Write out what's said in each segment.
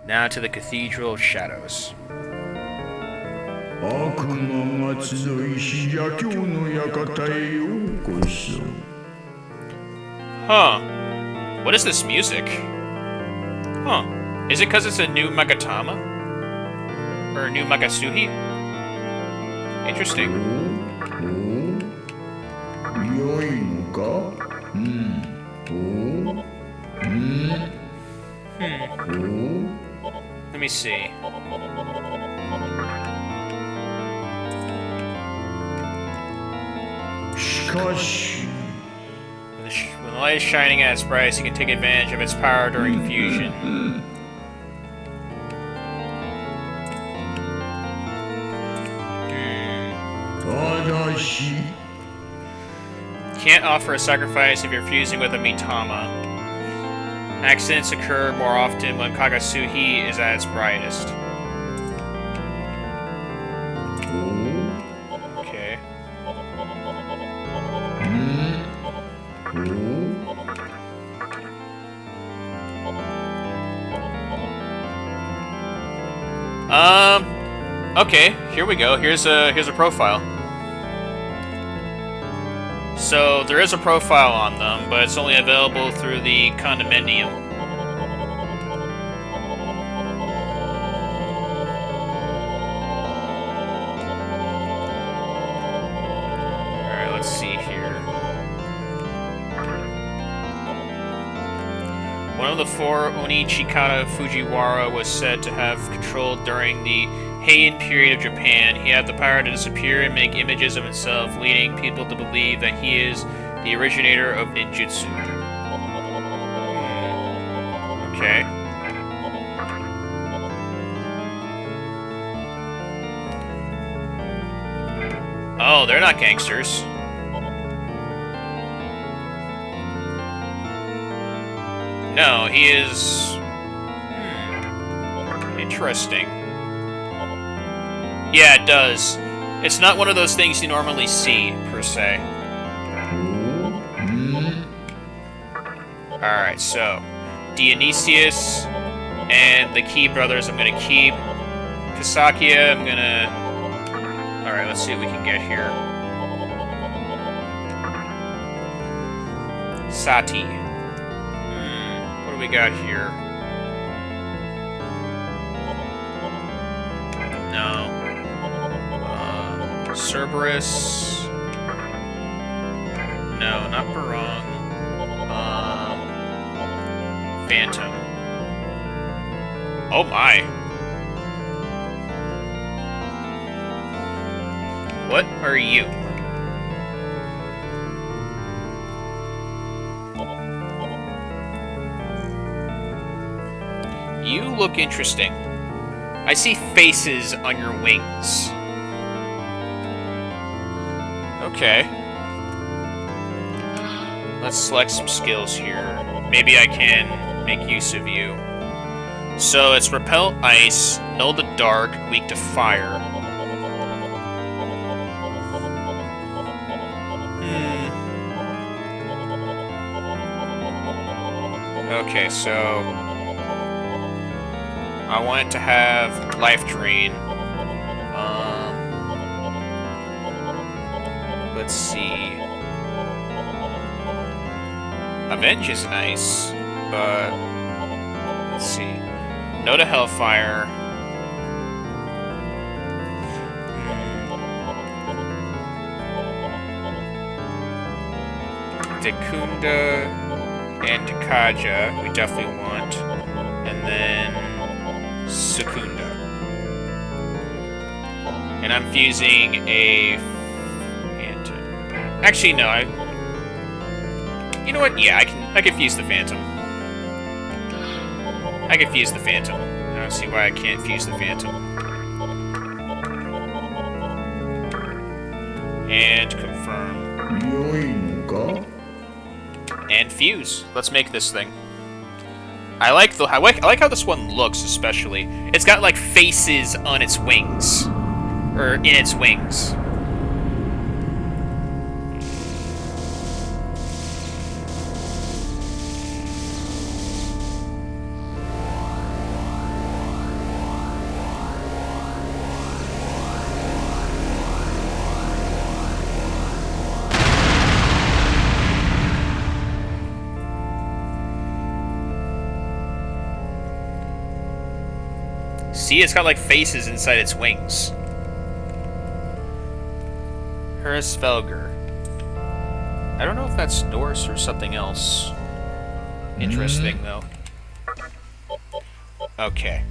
Now to the Cathedral of Shadows. Huh. What is this music? Huh. Is it because it's a new Magatama? Or a new Magasuhi? Interesting. Let me see. When the light is shining at its brightest, you can take advantage of its power during fusion. Can't offer a sacrifice if you're fusing with a Mitama. Accidents occur more often when Kagasuhi is at its brightest. Okay. Okay, here we go. Here's a profile. So there is a profile on them, but it's only available through the condominium. Alright, let's see here. One of the four Oni Chikata Fujiwara was said to have controlled during the Heian period of Japan. He had the power to disappear and make images of himself, leading people to believe that he is the originator of ninjutsu. Okay. Oh, they're not gangsters. No, he is... Interesting. Yeah, it does. It's not one of those things you normally see, per se. Alright, so... Dionysius and the Key brothers I'm gonna keep. Kasakia I'm gonna... Alright, let's see what we can get here. Sati. What do we got here? No. Cerberus. No, not Barong. Phantom. Oh my. What are you? You look interesting. I see faces on your wings. Okay. Let's select some skills here. Maybe I can make use of you. So it's Repel Ice, Null the Dark, Weak to Fire. Okay, so... I want it to have Life Drain. Let's see. Avenge is nice, but let's see. No to Hellfire. Dekunda and Takaja, we definitely want. And then Secunda. And I'm fusing a Phantom. Actually, no, you know what? Yeah, I can fuse the Phantom. I can fuse the Phantom. I don't see why I can't fuse the Phantom. And confirm. And fuse. Let's make this thing. I like how this one looks, especially. It's got like faces on its wings, or in its wings. See, it's got like faces inside its wings. Herrisvelger. I don't know if that's Norse or something else. Interesting, though. Okay.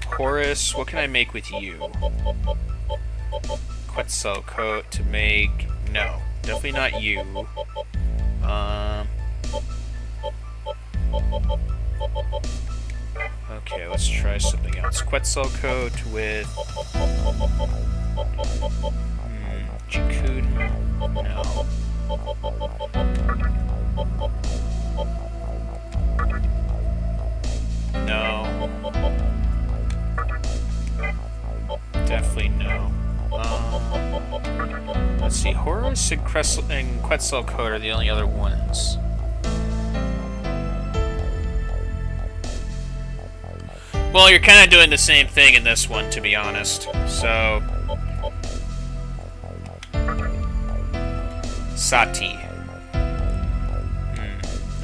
Horus, what can I make with you? Quetzalcoatl to make... No, definitely not you. Okay, let's try something else. Quetzalcoatl with... Jakuden? No. No. Definitely no. Let's see. Horus and Quetzalcoatl are the only other ones. Well, you're kind of doing the same thing in this one, to be honest. So... Sati.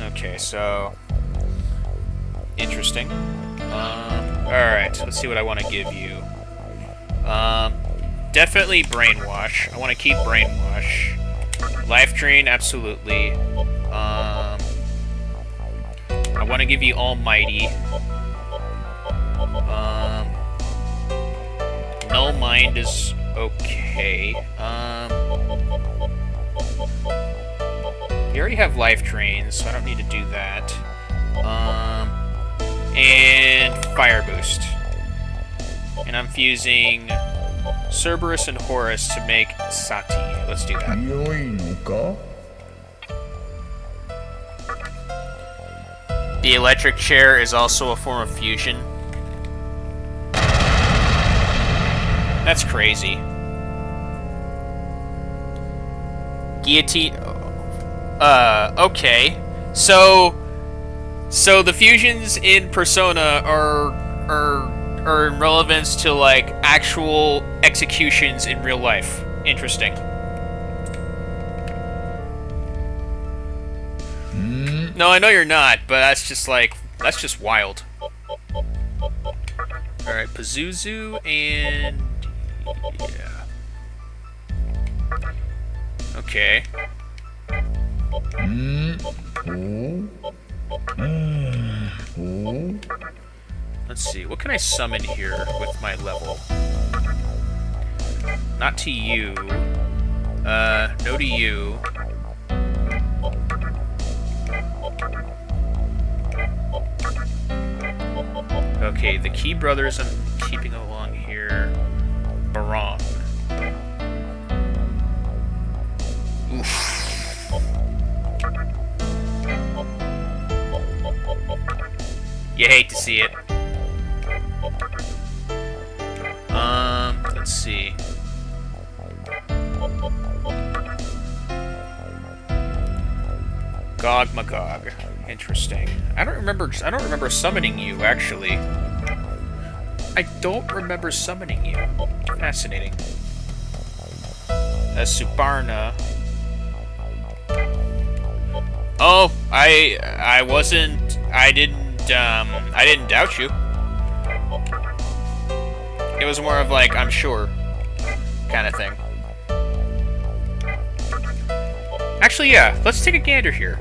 Okay, so... Interesting. Alright, let's see what I want to give you. Definitely Brainwash. I want to keep Brainwash. Life Drain, absolutely. I want to give you Almighty. Null Mind is okay. You already have Life Drain, so I don't need to do that. And Fire Boost. And I'm fusing Cerberus and Horus to make Sati. Let's do that. The electric chair is also a form of fusion. That's crazy. Guillotine. Okay. So the fusions in Persona are in relevance to like actual executions in real life. Interesting. No, I know you're not, but that's just wild. Alright, Pazuzu and... yeah. Okay. Let's see, what can I summon here with my level? Not to you. No to you. Okay, the Key Brothers I'm keeping along here. Barong. Oof. You hate to see it. Let's see. Gog Magog. Interesting. I don't remember summoning you, actually. I don't remember summoning you. Fascinating. Subarna. Oh, I wasn't. I didn't doubt you. It was more of like, I'm sure, kind of thing. Actually, yeah, let's take a gander here.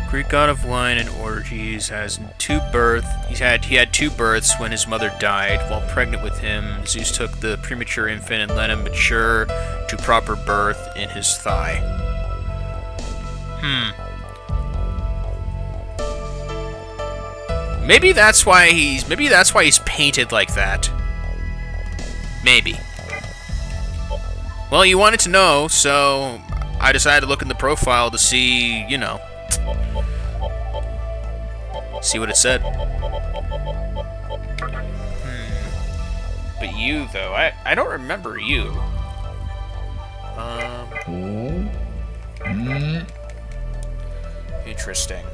Greek god of wine and orgies has two births. He had two births when his mother died. While pregnant with him, Zeus took the premature infant and let him mature to proper birth in his thigh. Maybe that's why he's painted like that. Maybe. Well, you wanted to know, so I decided to look in the profile to see, you know, see what it said. But you, though, I don't remember you. Interesting.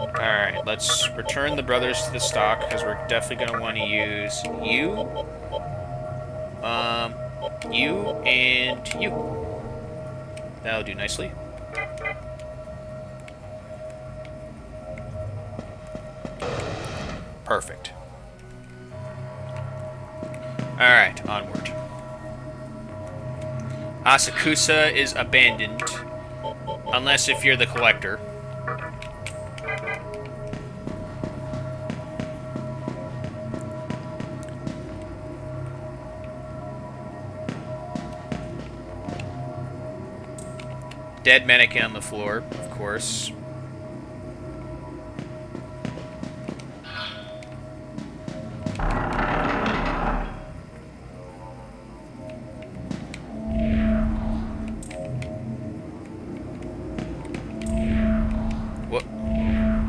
Alright, let's return the brothers to the stock, because we're definitely going to want to use you, you, and you. That'll do nicely. Perfect. Alright, onward. Asakusa is abandoned. Unless if you're the collector. Dead Manikin on the floor, of course. What?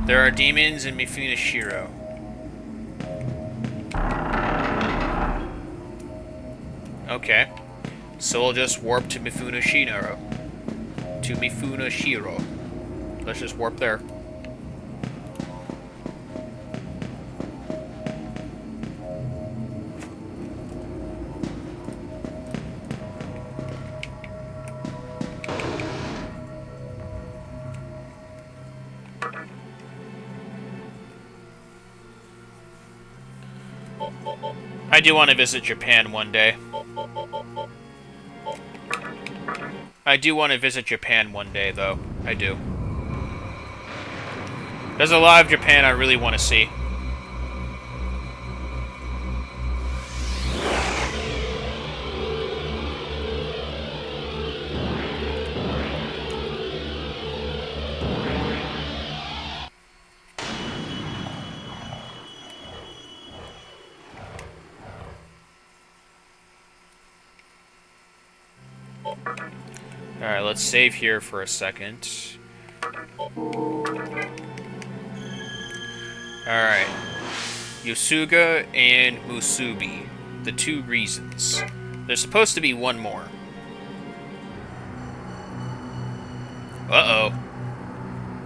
There are demons in Mifune Shiro. Okay. So we'll just warp to Mifune Shiro. To Mifune Shiro. Let's just warp there. I do want to visit Japan one day. I do want to visit Japan one day, though. I do. There's a lot of Japan I really want to see. Alright, let's save here for a second. Alright. Yosuga and Musubi. The two reasons. There's supposed to be one more. Uh-oh.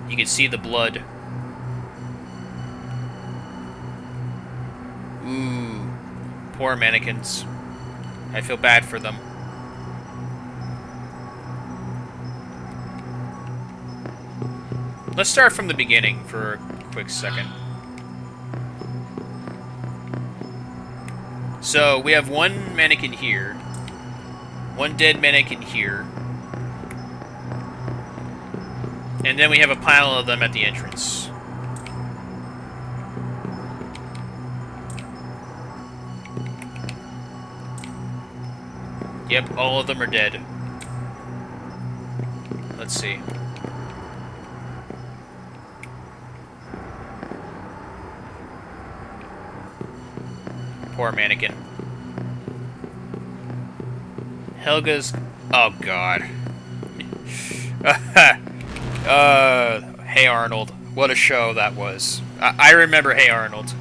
You can see the blood. Ooh. Poor mannequins. I feel bad for them. Let's start from the beginning for a quick second. So, we have one mannequin here. One dead mannequin here. And then we have a pile of them at the entrance. Yep, all of them are dead. Let's see. Poor mannequin. Helga's... Oh, God. Hey Arnold. What a show that was. I remember Hey Arnold.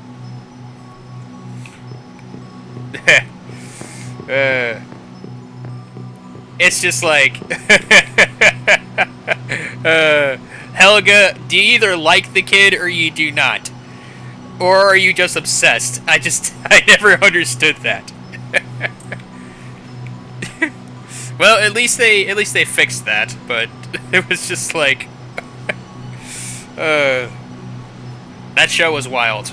It's just like... Helga, do you either like the kid or you do not? Or are you just obsessed? I never understood that. Well, at least they fixed that, but it was just like that show was wild.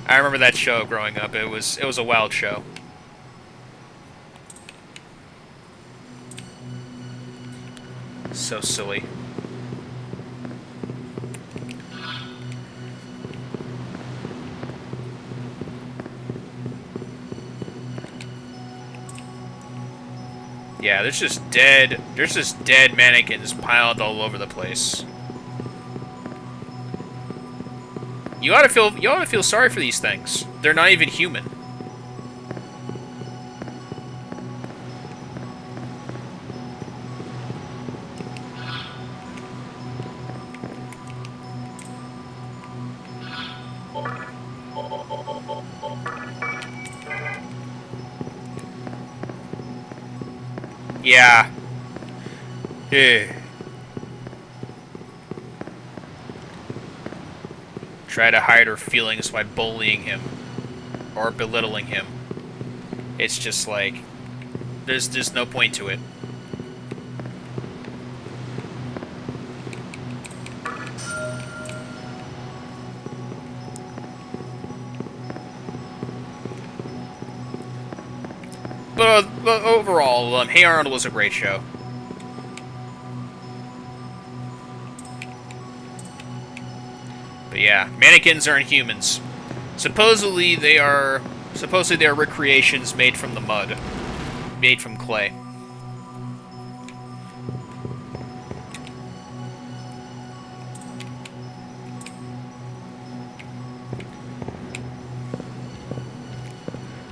I remember that show growing up. It was a wild show. So silly. Yeah, there's just dead mannequins piled all over the place. You ought to feel sorry for these things. They're not even human. Yeah. Try to hide her feelings by bullying him or belittling him. It's just like, There's no point to it. But overall, Hey Arnold was a great show. But yeah, mannequins aren't humans. Supposedly they are recreations made from the mud, made from clay.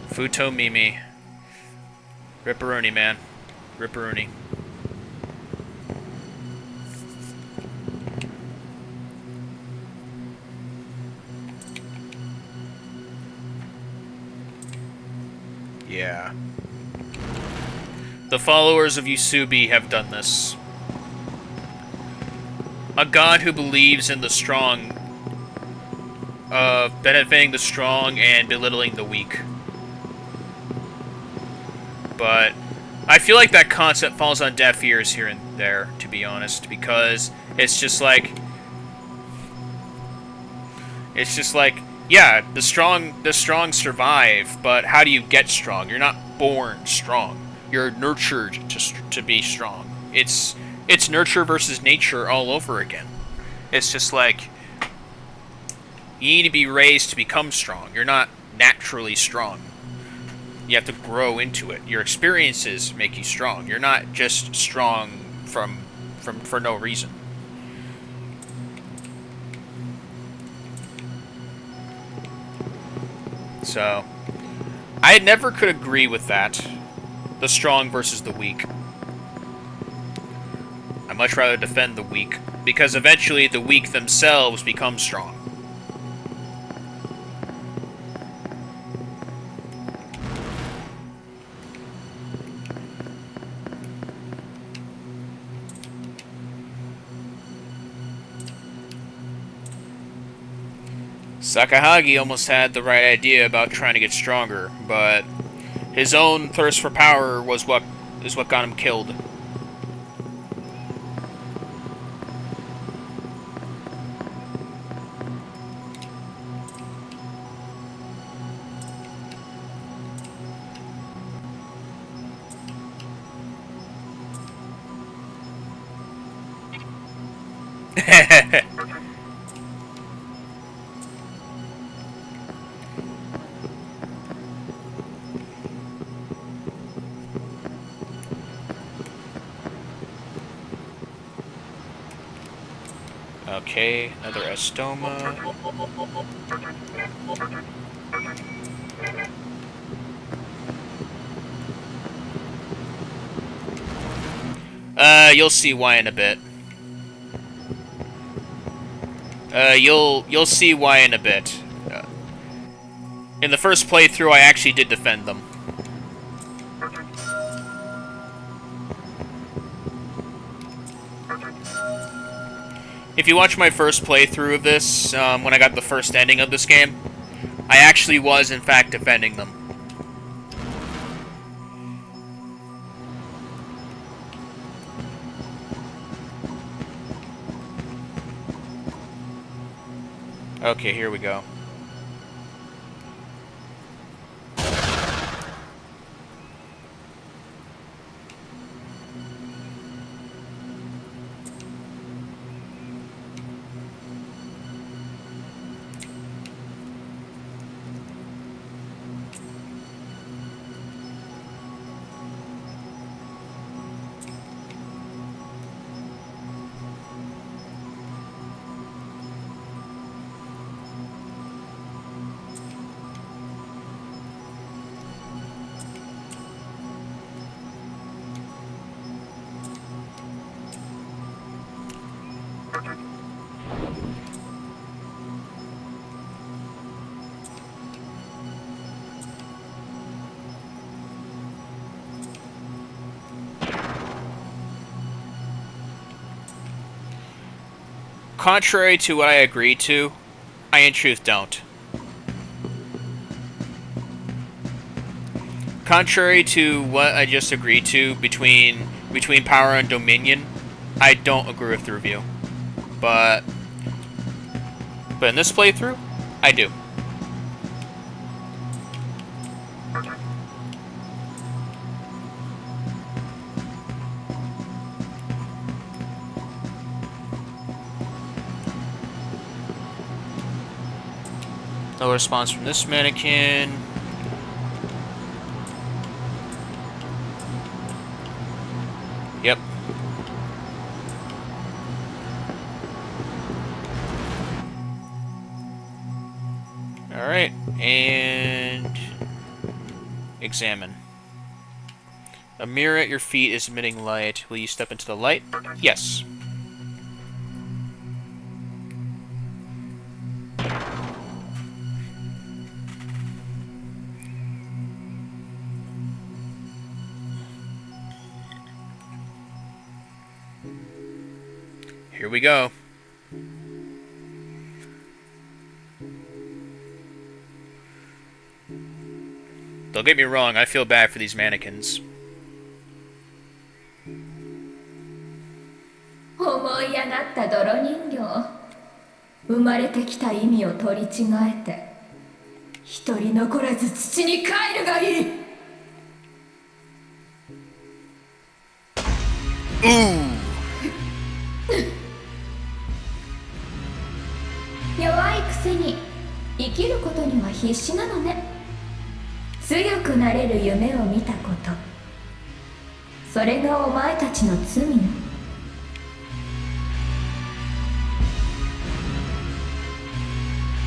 Futomimi. Ripperoonie, man. Ripperoonie. Yeah. The followers of Yusubi have done this. A god who believes in the strong, benefiting the strong and belittling the weak. But I feel like that concept falls on deaf ears here and there, to be honest, because it's just like, yeah, the strong survive, but how do you get strong? You're not born strong. You're nurtured to be strong. It's nurture versus nature all over again. It's just like, you need to be raised to become strong. You're not naturally strong. You have to grow into it. Your experiences make you strong. You're not just strong for no reason. So, I never could agree with that. The strong versus the weak. I'd much rather defend the weak, because eventually the weak themselves become strong. Sakahagi almost had the right idea about trying to get stronger, but his own thirst for power was what got him killed. Okay, another Estoma. You'll see why in a bit. You'll see why in a bit. In the first playthrough, I actually did defend them. If you watch my first playthrough of this, when I got the first ending of this game, I actually was, in fact, defending them. Okay, here we go. Contrary to what I agreed to, I in truth don't. contrary to what I just agreed to between Power and Dominion, I don't agree with the review. But in this playthrough, I do. No response from this mannequin. Yep. Alright, and examine. A mirror at your feet is emitting light. Will you step into the light? Yes. Here we go. Don't get me wrong, I feel bad for these mannequins. 思い上がった泥人形。生まれてきた意味を取り違えて、一人残らず土に帰るがいい。弱いくせに生きることには必死なのね。強くなれる夢を見たこと、それがお前たちの罪よ。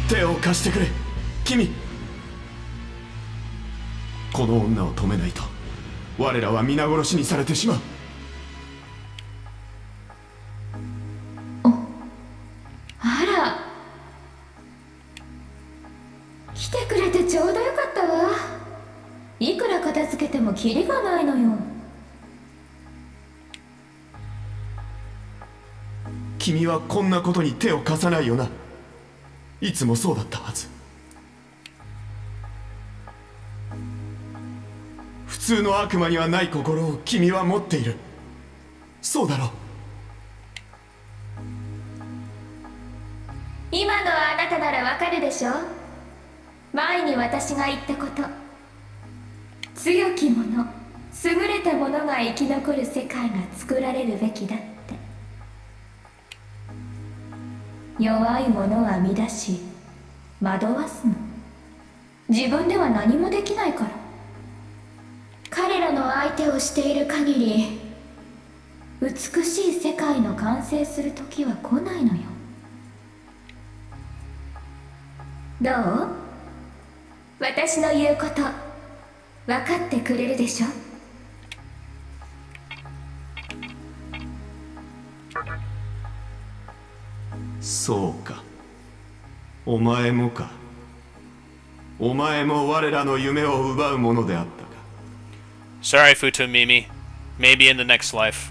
手を貸してくれ、君。この女を止めないと我らは皆殺しにされてしまう。あら、来てくれてちょうどよかったわ。いくら片付けてもキリがないのよ。君はこんなことに手を貸さないよな。いつもそうだったはず。普通の悪魔にはない心を君は持っている。そうだろう。今のあなたならわかるでしょ。前に私が言ったこと。強き者、優れた者が生き残る世界が作られるべきだって。弱い者は乱し惑わすの。自分では何もできないから。彼らの相手をしている限り、美しい世界の完成する時は来ないのよ。どう？私の言うこと分かってくれるでしょ？そうか。お前もか。お前も我らの夢を奪うものであったか。Sorry, Futomimi. Maybe in the next life.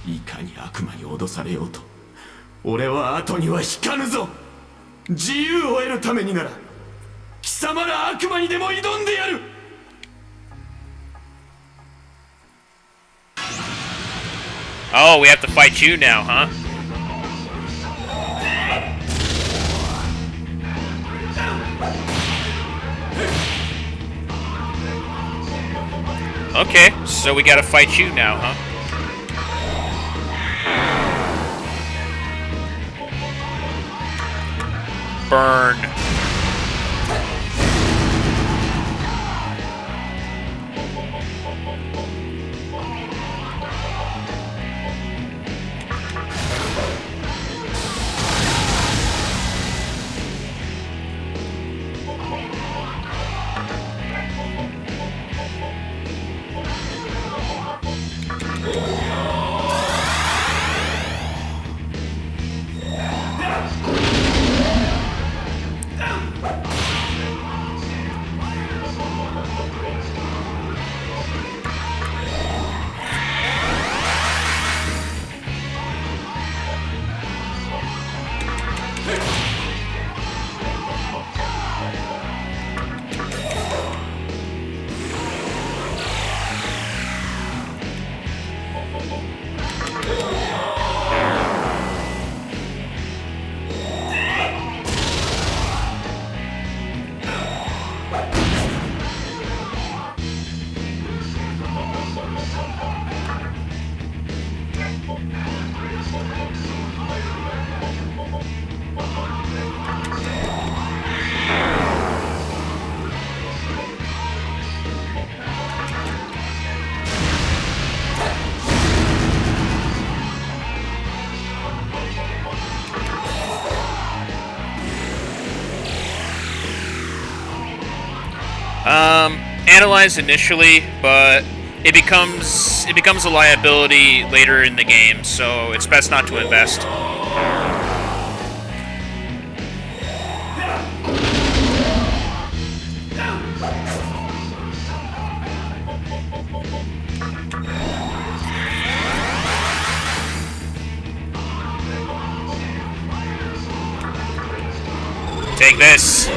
いかに悪魔に脅されようと、俺は後には引かぬぞ。自由を得るためになら、貴様ら悪魔にでも挑んでやる。Oh, we have to fight you now, huh? Okay, so we gotta fight you now, huh? Burn. analyzed initially, but it becomes a liability later in the game, so it's best not to invest. Take this.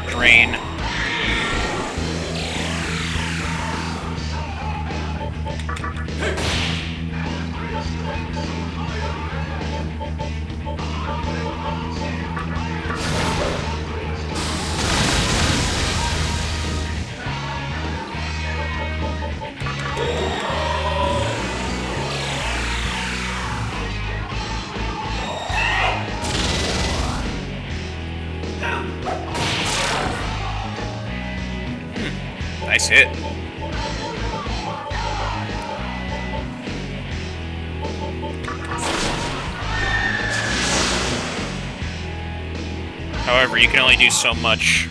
Drain. Nice hit. However, you can only do so much.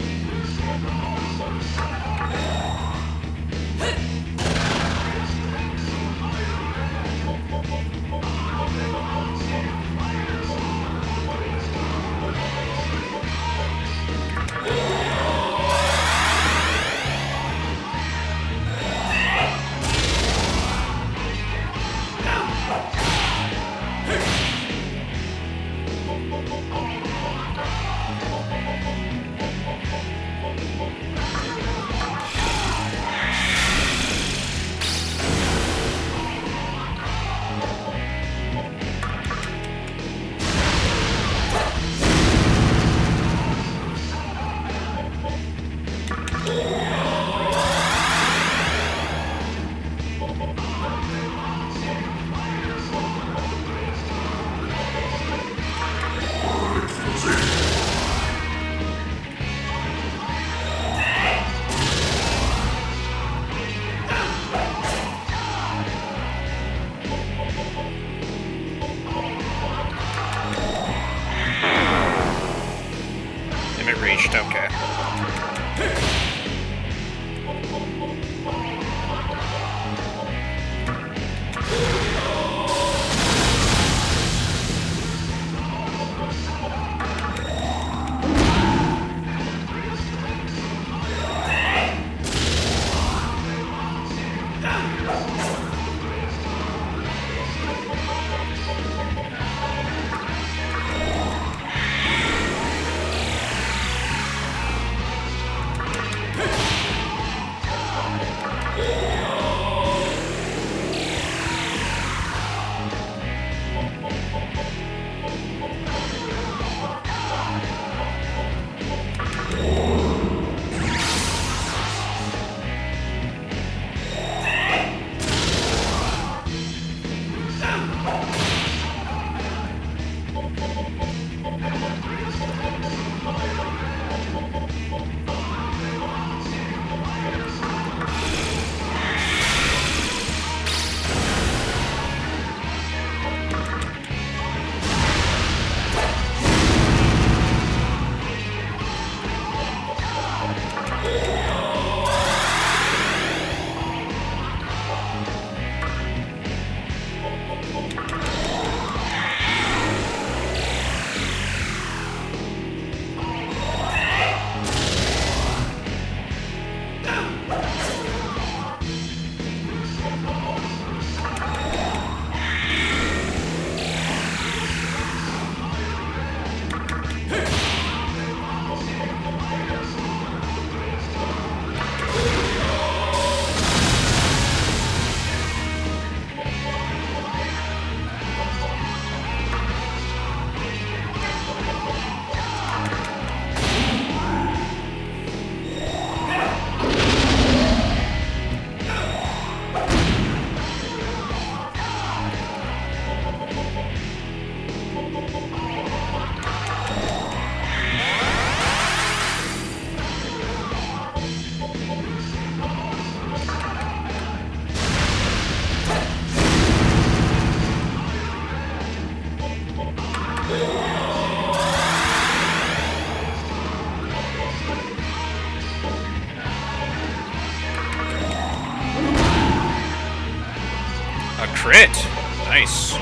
Nice.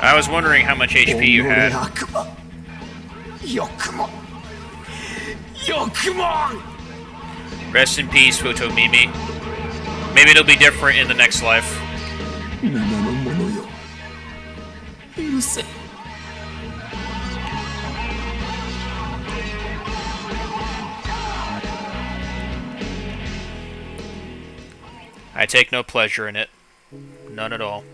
I was wondering how much HP you had. Rest in peace, Futomimi. Maybe it'll be different in the next life. I take no pleasure in it. None at all.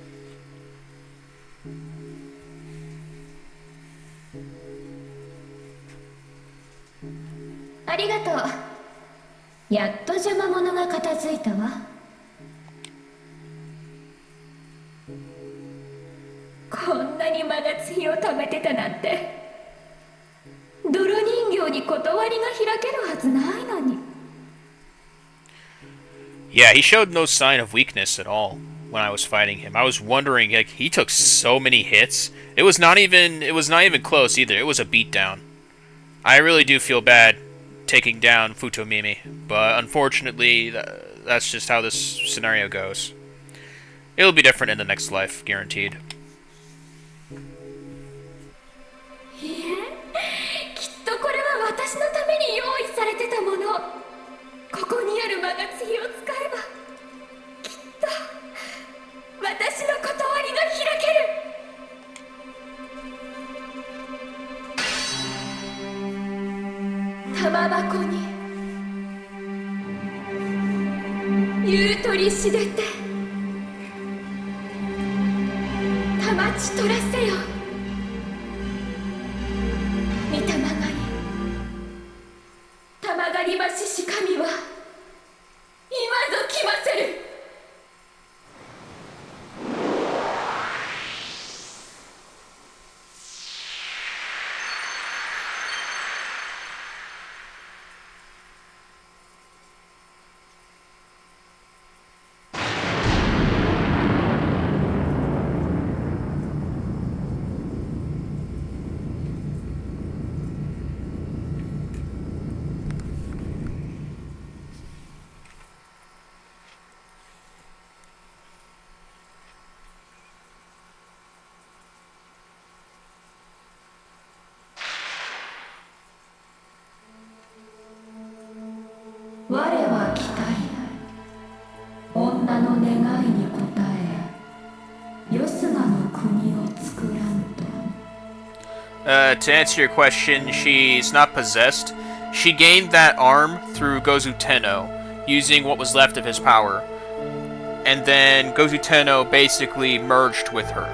ありがとう。やっと邪魔者が片付いたわ。こんなに間がついを貯めてたなんて。泥人形に断りが開けるはずないのに。Yeah, he showed no sign of weakness at all when I was fighting him. I was wondering, like, he took so many hits. It was not even close either. It was a beatdown. I really do feel bad taking down Futomimi, but unfortunately, that's just how this scenario goes. It'll be different in the next life, guaranteed. いえ、きっとこれは私のために用意されてたもの。ここにある間がついを使えば、きっと私の断りが開ける。 玉箱に言う取りしでて玉ち取らせよ御霊狩り玉狩り橋し神は今ぞ来ませる。 我は期待女の願いに応えよすがの国を作らんと。 To answer your question, she's not possessed. She gained that arm through Gozu Tenno, using what was left of his power. And then Gozu Tenno basically merged with her,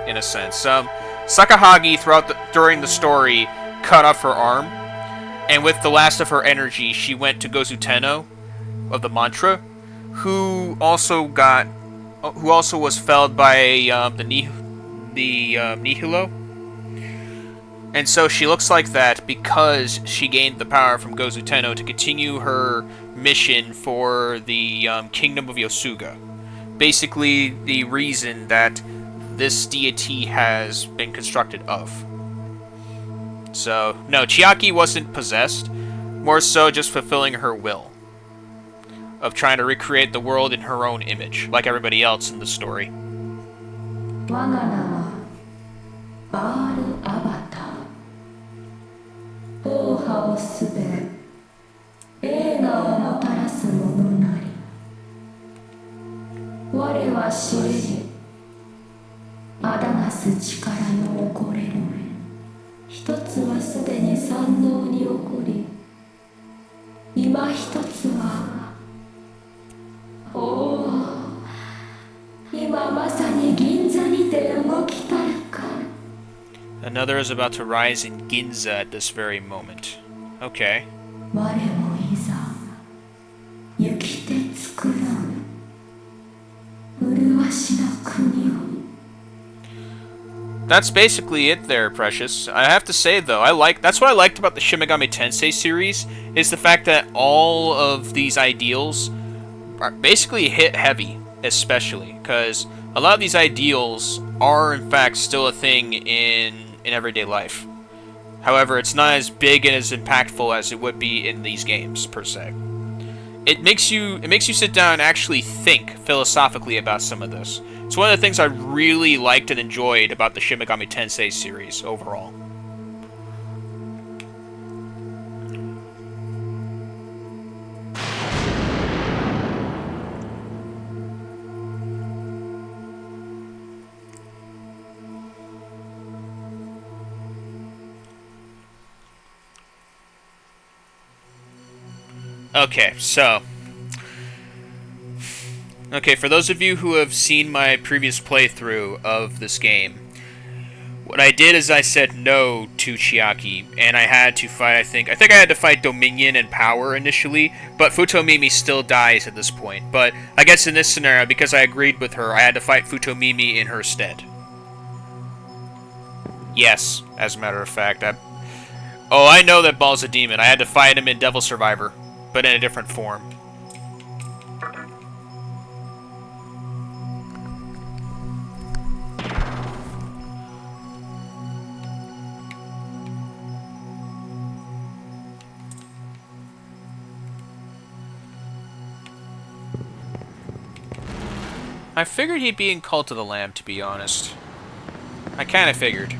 in a sense. Sakahagi, during the story, cut off her arm, and with the last of her energy, she went to Gozu Tenno of the mantra, who also was felled by the Nihilo. And so she looks like that because she gained the power from Gozu Tenno to continue her mission for the Kingdom of Yosuga. Basically, the reason that this deity has been constructed of. So, no, Chiaki wasn't possessed, more so just fulfilling her will of trying to recreate the world in her own image, like everybody else in the story. 我が名はバール・アバター。王派をすべ映画をもたらす者なり。我は知れりあだなす力の起これる一つはすでに山王に起こり今一つはおお今まさに銀座にて動きたるか Another is about to rise in Ginza at this very moment. Okay. 我もいざ生きて作らん麗しな国を That's basically it there, Precious. I have to say, though, that's what I liked about the Shin Megami Tensei series, is the fact that all of these ideals are basically hit heavy, especially, because a lot of these ideals are, in fact, still a thing in everyday life. However, it's not as big and as impactful as it would be in these games, per se. It makes you sit down and actually think philosophically about some of this. It's one of the things I really liked and enjoyed about the Shin Megami Tensei series overall. Okay, so... Okay, for those of you who have seen my previous playthrough of this game, what I did is I said no to Chiaki, and I had to fight, I think I had to fight Dominion and Power initially, but Futomimi still dies at this point. But I guess in this scenario, because I agreed with her, I had to fight Futomimi in her stead. Yes, as a matter of fact. Oh, I know that Ball's a demon. I had to fight him in Devil Survivor, but in a different form. I figured he'd be in Cult of the Lamb, to be honest. I kind of figured.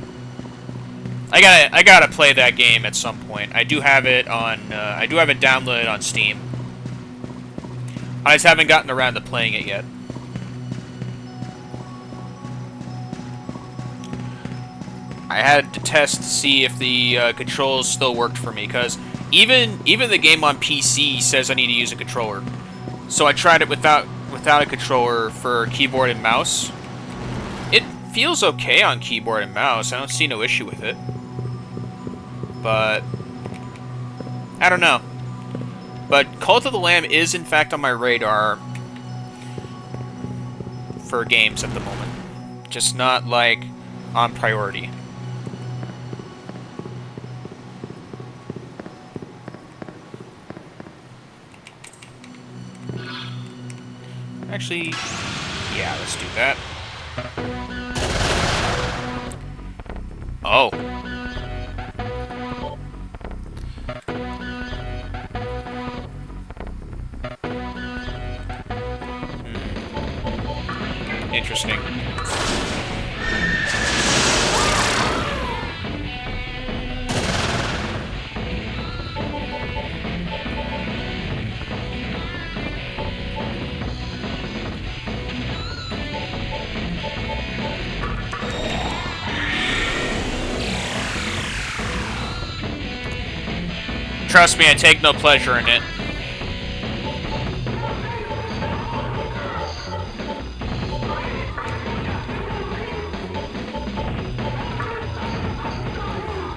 I gotta play that game at some point. I do have it on. I do have it downloaded on Steam. I just haven't gotten around to playing it yet. I had to test to see if the controls still worked for me, because even the game on PC says I need to use a controller. So I tried it without a controller for keyboard and mouse. It feels okay on keyboard and mouse. I don't see no issue with it. But I don't know. But Cult of the Lamb is in fact on my radar for games at the moment. Just not like on priority. Actually, yeah, let's do that. Oh. Interesting. Trust me, I take no pleasure in it.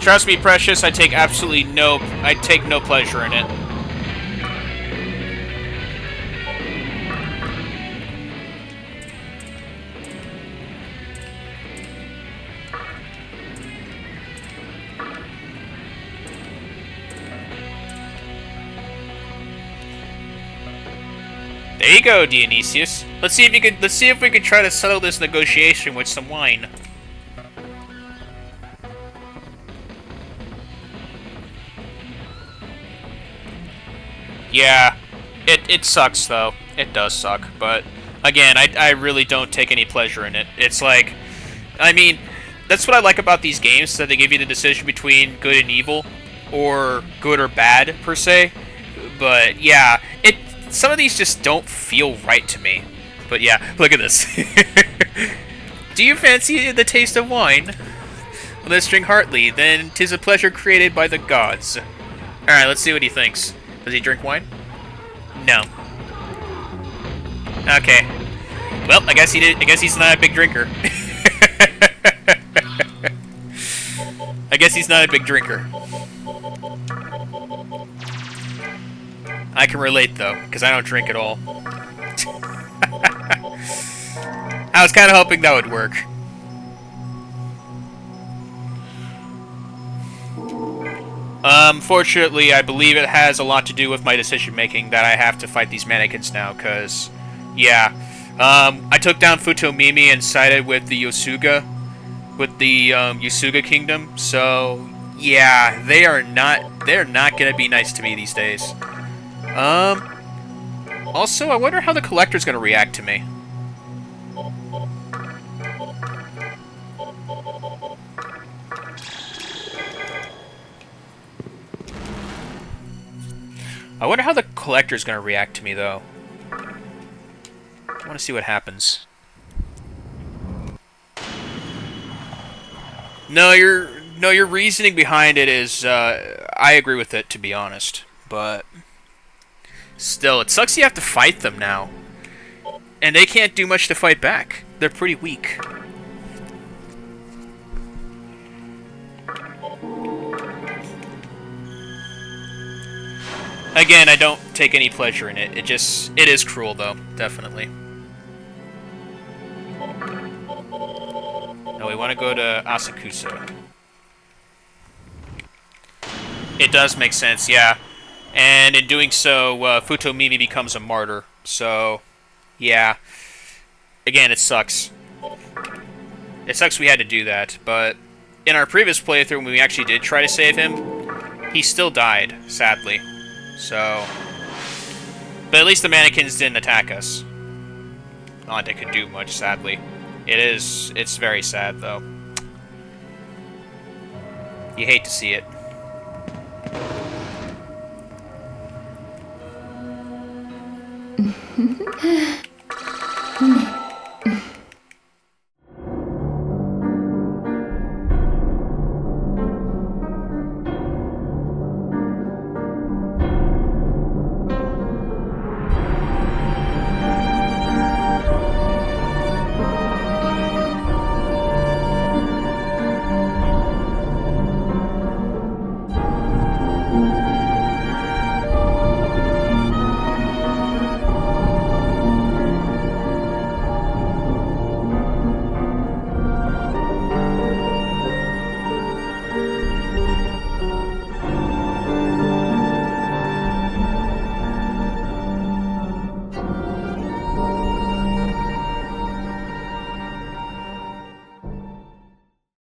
Trust me, Precious, I take no pleasure in it. There you go, Dionysius. Let's see if we can try to settle this negotiation with some wine. Yeah, it sucks though. It does suck, but again, I really don't take any pleasure in it. It's like, I mean, that's what I like about these games, that they give you the decision between good and evil, or good or bad per se. But yeah, some of these just don't feel right to me. But yeah, look at this. Do you fancy the taste of wine? Let's drink heartily, then 'tis a pleasure created by the gods. Alright, let's see what he thinks. Does he drink wine? No. Okay. Well, I guess he did. I guess he's not a big drinker. I guess he's not a big drinker. I can relate though, because I don't drink at all. I was kind of hoping that would work. Fortunately, I believe it has a lot to do with my decision making that I have to fight these mannequins now, because, yeah. I took down Futomimi and sided with the Yosuga, Yosuga Kingdom, so, yeah, they're not gonna be nice to me these days. Also, I wonder how the Collector's gonna react to me. I wonder how the Collector's gonna react to me, though. I want to see what happens. No, your reasoning behind it is, I agree with it, to be honest. But still, it sucks you have to fight them now. And they can't do much to fight back. They're pretty weak. Again, I don't take any pleasure in it. It is cruel, though, definitely. No, we want to go to Asakusa. It does make sense, yeah. And in doing so, Futomimi becomes a martyr. So, yeah. Again, it sucks. It sucks we had to do that, but in our previous playthrough, when we actually did try to save him, he still died, sadly. So, but at least the mannequins didn't attack us. Not like they could do much, sadly. It's very sad, though. You hate to see it.